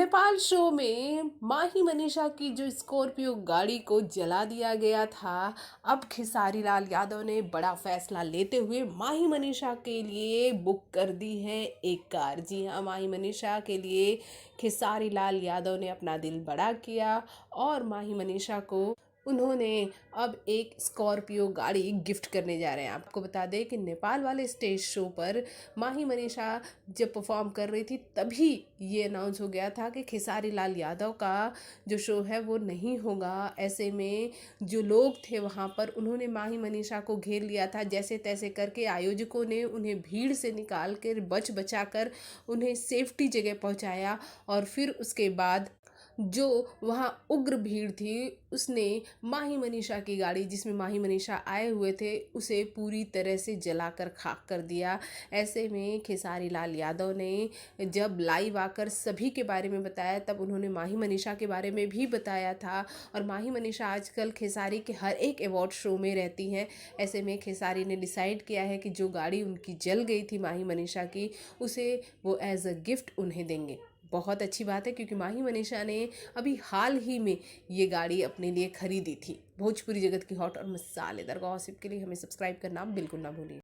Nepal show में माही मनीषा की जो स्कॉर्पियो गाड़ी को जला दिया गया था। अब खेसारी लाल यादव ने बड़ा फैसला लेते हुए माही मनीषा के लिए बुक कर दी है एक कार। जी हाँ, माही मनीषा के लिए खेसारी लाल यादव ने अपना दिल बड़ा किया और माही मनीषा को उन्होंने अब एक स्कॉर्पियो गाड़ी गिफ्ट करने जा रहे हैं। आपको बता दें कि नेपाल वाले स्टेज शो पर माही मनीषा जब परफॉर्म कर रही थी तभी ये अनाउंस हो गया था कि खेसारी लाल यादव का जो शो है वो नहीं होगा। ऐसे में जो लोग थे वहाँ पर उन्होंने माही मनीषा को घेर लिया था। जैसे तैसे करके आयोजकों ने उन्हें भीड़ से निकाल कर बच बचा कर उन्हें सेफ्टी जगह पहुँचाया और फिर उसके बाद जो वहाँ उग्र भीड़ थी उसने माही मनीषा की गाड़ी जिसमें माही मनीषा आए हुए थे उसे पूरी तरह से जलाकर खाक कर दिया। ऐसे में खेसारी लाल यादव ने जब लाइव आकर सभी के बारे में बताया तब उन्होंने माही मनीषा के बारे में भी बताया था। और माही मनीषा आजकल खेसारी के हर एक अवार्ड शो में रहती हैं। ऐसे में खेसारी ने डिसाइड किया है कि जो गाड़ी उनकी जल गई थी माही मनीषा की उसे वो एज अ गिफ्ट उन्हें देंगे। बहुत अच्छी बात है क्योंकि माही मनीषा ने अभी हाल ही में ये गाड़ी अपने लिए खरीदी थी। भोजपुरी जगत की हॉट और मसालेदार गॉसिप के लिए हमें सब्सक्राइब करना बिल्कुल ना भूलिए।